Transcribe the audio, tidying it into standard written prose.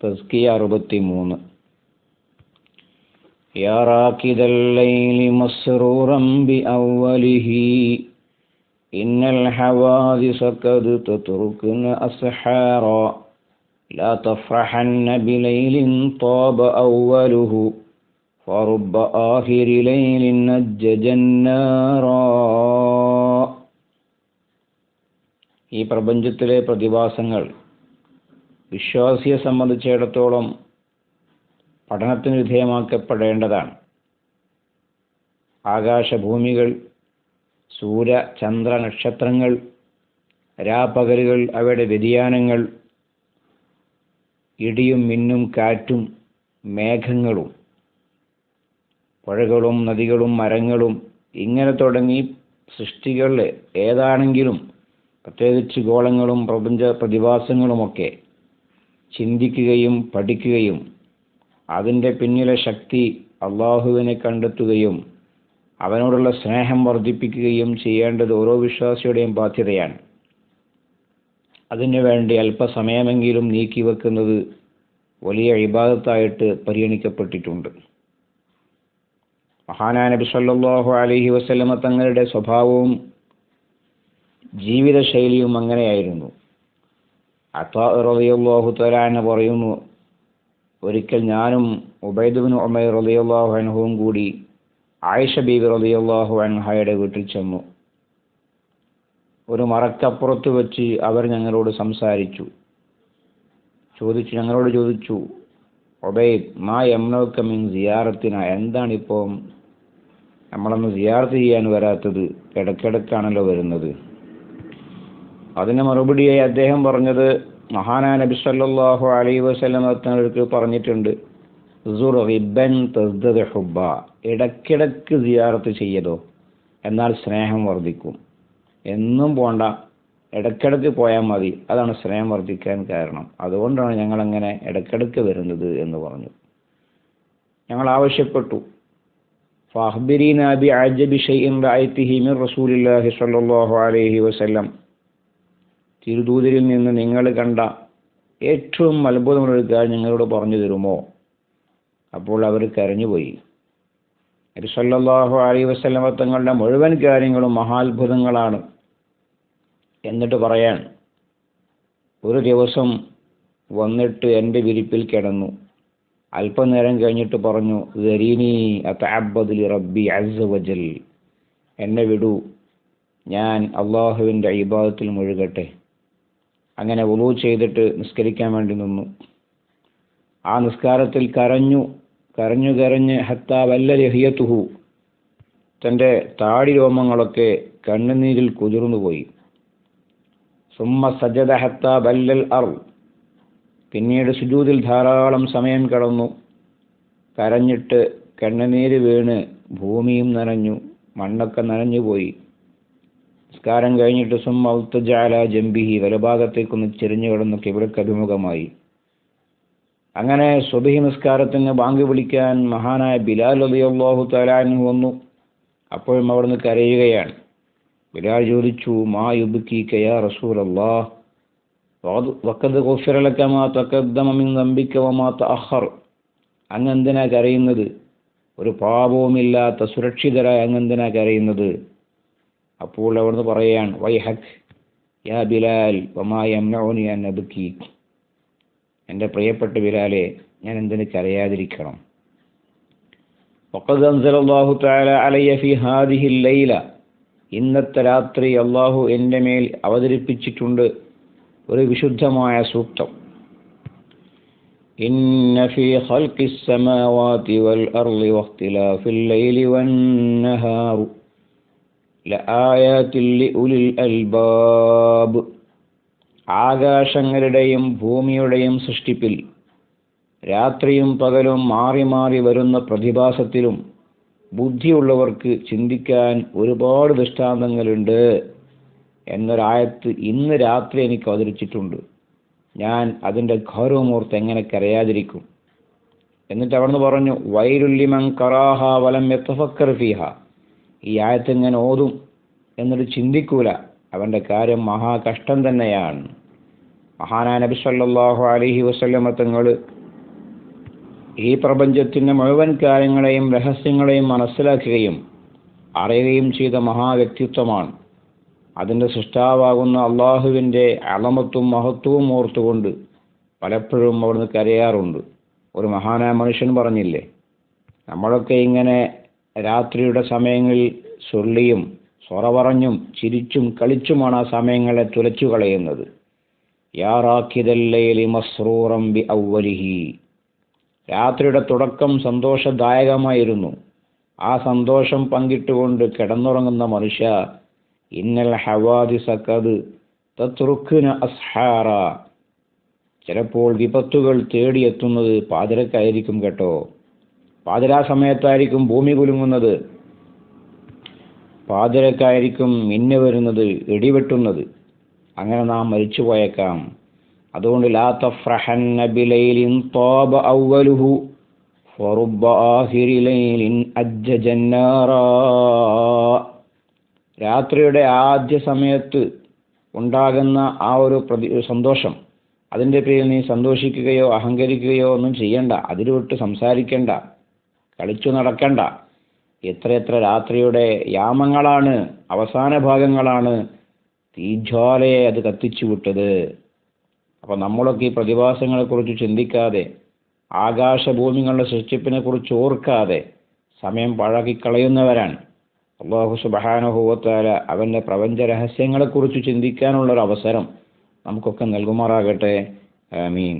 തസ്കിയ 63. യാ റാകിദൽ ലൈലി മസ്റൂറൻ ബിഅവ്വലിഹി ഇന്നൽ ഹവാദിസ ഖദ് തത്റുക്ന അസ്ഹാറ ലാ തഫ്റഹന്ന ബിലൈലിൻ ത്വാബ അവ്വലുഹു ഫറുബ്ബ ആഖിരി ലൈലിൻ നജ്ജന്നാറ. ഈ പ്രപഞ്ചത്തിലെ പ്രതിഭാസങ്ങൾ വിശ്വാസിയെ സംബന്ധിച്ചിടത്തോളം പഠനത്തിന് വിധേയമാക്കപ്പെടേണ്ടതാണ്. ആകാശഭൂമികൾ, സൂര്യ ചന്ദ്ര നക്ഷത്രങ്ങൾ, രാപ്പകലുകൾ, അവയുടെ വ്യതിയാനങ്ങൾ, ഇടിയും മിന്നും കാറ്റും മേഘങ്ങളും, പുഴകളും നദികളും മരങ്ങളും, ഇങ്ങനെ തുടങ്ങി സൃഷ്ടികൾ ഏതാണെങ്കിലും പ്രത്യേകിച്ച് ഗോളങ്ങളും പ്രപഞ്ച പ്രതിഭാസങ്ങളുമൊക്കെ ചിന്തിക്കുകയും പഠിക്കുകയും അതിൻ്റെ പിന്നിലെ ശക്തി അള്ളാഹുവിനെ കണ്ടെത്തുകയും അവനോടുള്ള സ്നേഹം വർദ്ധിപ്പിക്കുകയും ചെയ്യേണ്ടത് ഓരോ വിശ്വാസിയുടെയും ബാധ്യതയാണ്. അതിനു വേണ്ടി അല്പസമയമെങ്കിലും നീക്കിവെക്കുന്നത് വലിയ ഇബാദത്തായിട്ട് പരിഗണിക്കപ്പെട്ടിട്ടുണ്ട്. മഹാനായ നബി സല്ലല്ലാഹു അലൈഹി വസല്ലമ തങ്ങളുടെ സ്വഭാവവും ജീവിതശൈലിയും അങ്ങനെയായിരുന്നു. അതാ റളിയല്ലാഹു തആല അൻഹു പറയുന്നു, ഒരിക്കൽ ഞാനും ഉബൈദ് ഇബ്നു ഉമൈർ റളിയല്ലാഹു അൻഹുവും കൂടി ആയിഷ ബീവി റളിയല്ലാഹു അൻഹയുടെ വീട്ടിൽ ചെന്നു. ഒരു മറക്കപ്പുറത്ത് വെച്ച് അവർ ഞങ്ങളോട് സംസാരിച്ചു. ഞങ്ങളോട് ചോദിച്ചു, ഉബൈദ്, മാ യംനഉക മിൻ സിയാറത്തിന, എന്താണിപ്പോൾ നമ്മളൊന്ന് സിയാറത്ത് ചെയ്യാൻ വരാത്തത്? ഇടയ്ക്കിടയ്ക്കാണല്ലോ വരുന്നത്. അതിന് മറുപടിയായി അദ്ദേഹം പറഞ്ഞത്, മഹാനായ നബി സല്ലല്ലാഹു അലൈഹി വസല്ലം തങ്ങൾക്ക് പറഞ്ഞിട്ടുണ്ട്, സുർ റിബ്ബൻ തസ്ദദ് ഹുബ്ബ, ഇടയ്ക്കിടയ്ക്ക് സിയാറത്ത് ചെയ്യതോ, എന്നാൽ സ്നേഹം വർദ്ധിക്കും. എന്നും പോണ്ട, ഇടയ്ക്കിടയ്ക്ക് പോയാൽ മതി, അതാണ് സ്നേഹം വർദ്ധിക്കാൻ കാരണം. അതുകൊണ്ടാണ് ഞങ്ങളങ്ങനെ ഇടയ്ക്കിടയ്ക്ക് വരുന്നത് എന്ന് പറഞ്ഞു. ഞങ്ങൾ ആവശ്യപ്പെട്ടു, ഫഅഖ്ബിരീനാ ബിഅജബി ശൈഇൻ റഅയ്തിഹി മിൻ റസൂലില്ലാഹി സ്വല്ലല്ലാഹു അലൈഹി വസല്ലം, തിരുദൂതരിൽ നിന്ന് നിങ്ങൾ കണ്ട ഏറ്റവും അത്ഭുതമുള്ള ഒരു കാര്യം ഞങ്ങളോട് പറഞ്ഞു തരുമോ? അപ്പോൾ അവർ കരഞ്ഞുപോയി. നബി സല്ലല്ലാഹു അലൈഹി വസല്ലം തങ്ങളുടെ മുഴുവൻ കാര്യങ്ങളും മഹാത്ഭുതങ്ങളാണ്. എന്നിട്ട് പറയാൻ, ഒരു ദിവസം വന്നിട്ട് എൻ്റെ വിരിപ്പിൽ കിടന്നു. അല്പനേരം കഴിഞ്ഞിട്ട് പറഞ്ഞു, ദരീനി അതഅബ്ബദു ലിറബ്ബി അസ്സ വജൽ, എന്നെ വിടൂ, ഞാൻ അള്ളാഹുവിൻ്റെ ഇബാദത്തിൽ മുഴുകട്ടെ. അങ്ങനെ വുളൂ ചെയ്തിട്ട് നിസ്കരിക്കാൻ വേണ്ടി നിന്നു. ആ നിസ്കാരത്തിൽ കരഞ്ഞ് ഹത്താ വല്ല ലഹിയതുഹു, തൻ്റെ താടി രോമങ്ങളൊക്കെ കണ്ണുനീരിൽ കുതിർന്നുപോയി. സുമ്മ സജദ ഹത്താ ബല്ലൽ അർള്, പിന്നീട് സുജൂദിൽ ധാരാളം സമയം കടന്നു. കരഞ്ഞിട്ട് കണ്ണുനീര് വീണ് ഭൂമിയും നനഞ്ഞു, മണ്ണൊക്കെ നനഞ്ഞുപോയി. നിസ്കാരം കഴിഞ്ഞിട്ട് സുമ്മ ഉൽത്തജ അലാ ജംബിഹി, വലഭാഗത്തേക്കൊന്ന് ചെരിഞ്ഞു കിടന്നു ഖിബ്ലക്ക് അഭിമുഖമായി. അങ്ങനെ സുബ്ഹി നിസ്കാരത്തിന് ബാങ്ക് വിളിക്കാൻ മഹാനായ ബിലാൽ റളിയല്ലാഹു തആല അൻഹു വന്നു. അപ്പോഴും അവിടുന്ന് കരയുകയാണ്. ബിലാൽ ചോദിച്ചു, മാ യുബ്കീക യാ റസൂലല്ലാഹ് വഖദ് ഗുഫിറ ലക മാ തഖദ്ദമ മിൻ ദംബിക വമാ തഅഖർ, അങ്ങെന്തിനാ കരയുന്നത്? ഒരു പാപവുമില്ലാത്ത സുരക്ഷിതരായ അങ്ങെന്തിനാ കരയുന്നത്? അപ്പോൾ അവിടുന്ന് പറയാൻ, വൈഹക് യാ ബിലാൽ വമാ യംനഉനി അൻ അബ്കി, എൻ്റെ പ്രിയപ്പെട്ട ബിലാലെ, ഞാൻ എന്തിന് കരയാതിരിക്കണം? വഖദ് അൻസലല്ലാഹു തആല അലയ്യ ഫീ ഹാദിഹിൽ ലൈല, ഇന്നത്തെ രാത്രി അള്ളാഹു എൻ്റെ മേൽ അവതരിപ്പിച്ചിട്ടുണ്ട് ഒരു വിശുദ്ധമായ സൂക്തം. ഇന്ന ഫീ ഖൽഖിസ് സമാവാതി വൽ അർളി വഖ്തിലാഫിൽ ലൈലി വന്നഹാർ ലആയാതിൽ ലിഉലിൽ അൽബാബ്, ആകാശങ്ങളുടെയും ഭൂമിയുടെയും സൃഷ്ടിപ്പിൽ രാത്രിയും പകലും മാറി മാറി വരുന്ന പ്രതിഭാസത്തിലും ബുദ്ധിയുള്ളവർക്ക് ചിന്തിക്കാൻ ഒരുപാട് ദൃഷ്ടാന്തങ്ങളുണ്ട് എന്നൊരായത്ത് ഇന്ന് രാത്രി എനിക്ക് അവതരിച്ചിട്ടുണ്ട്. ഞാൻ അതിൻ്റെ ഗൗരവമോർത്ത് എങ്ങനെ കരയാതിരിക്കും? എന്നിട്ട് അവിടുന്ന് പറഞ്ഞു, വൈലുൽ ലിമൻ ഖറാഹ വലം യതഫക്കർ ഫീഹ, ഈ ആയത്ത് ഞാൻ ഓതും എന്നിട്ട് ചിന്തിക്കൂല, അവൻ്റെ കാര്യം മഹാകഷ്ടം തന്നെയാണ്. മഹാനായ നബി സല്ലല്ലാഹു അലൈഹി വസല്ലമ തങ്ങൾ ഈ പ്രപഞ്ചത്തിൻ്റെ മുഴുവൻ കാര്യങ്ങളെയും രഹസ്യങ്ങളെയും മനസ്സിലാക്കുകയും അറിയുകയും ചെയ്ത മഹാവ്യക്തിത്വമാണ്. അതിൻ്റെ സൃഷ്ടാവാകുന്ന അള്ളാഹുവിൻ്റെ അളമത്തും മഹത്വവും ഓർത്തുകൊണ്ട് പലപ്പോഴും അവിടുന്ന് കരയാറുണ്ട്. ഒരു മഹാനായ മനുഷ്യൻ പറഞ്ഞില്ലേ, നമ്മളൊക്കെ ഇങ്ങനെ രാത്രിയുടെ സമയങ്ങളിൽ ചൊല്ലിയും സൊറ പറഞ്ഞും ചിരിച്ചും കളിച്ചുമാണ് ആ സമയങ്ങളെ തുലച്ചു കളയുന്നത്. യാ റാക്കിദൽ ലൈലി മസ്റൂറൻ ബി അവ്വലിഹി. രാത്രിയുടെ തുടക്കം സന്തോഷദായകമായിരുന്നു. ആ സന്തോഷം പങ്കിട്ടുകൊണ്ട് കിടന്നുറങ്ങുന്ന മനുഷ്യ, ഇന്നൽ ഹവാദിസ ഖദ് തത്റുക്ന അസ്ഹാറ. ചിലപ്പോൾ വിപത്തുകൾ തേടിയെത്തുന്നത് പാതിരക്കായിരിക്കും കേട്ടോ. പാതിരാ സമയത്തായിരിക്കും ഭൂമി കുലുങ്ങുന്നത്, പാതിരക്കായിരിക്കും മിന്നു വരുന്നത്, ഇടിവെട്ടുന്നത്. അങ്ങനെ നാം മരിച്ചു പോയേക്കാം. അതുകൊണ്ട് ലാ തഫ്രഹന്ന ബിലൈലിൻ ത്വാബ അവ്വലുഹു ഫറുബ്ബ ആഖിരി ലൈലിൻ അജ്ജജന്നാറാ. രാത്രിയുടെ ആദ്യ സമയത്ത് ഉണ്ടാകുന്ന ആ ഒരു സന്തോഷം, അതിൻ്റെ പേരിൽ നീ സന്തോഷിക്കുകയോ അഹങ്കരിക്കുകയോ ഒന്നും ചെയ്യണ്ട. അതിൽ വിട്ട് സംസാരിക്കണ്ട, കളിച്ചു നടക്കണ്ട. എത്രയെത്ര രാത്രിയുടെ യാമങ്ങളാണ്, അവസാന ഭാഗങ്ങളാണ് തീജ്വാലയെ അത് കത്തിച്ചു വിട്ടത്. അപ്പം നമ്മളൊക്കെ ഈ പ്രതിഭാസങ്ങളെക്കുറിച്ച് ചിന്തിക്കാതെ, ആകാശഭൂമികളുടെ സൃഷ്ടിപ്പിനെ കുറിച്ച് ഓർക്കാതെ സമയം പഴകിക്കളയുന്നവരാണ്. അല്ലാഹു സുബ്ഹാനഹു വ തആല അവൻ്റെ പ്രപഞ്ച രഹസ്യങ്ങളെക്കുറിച്ച് ചിന്തിക്കാനുള്ളൊരവസരം നമുക്കൊക്കെ നൽകുമാറാകട്ടെ. ആമീൻ.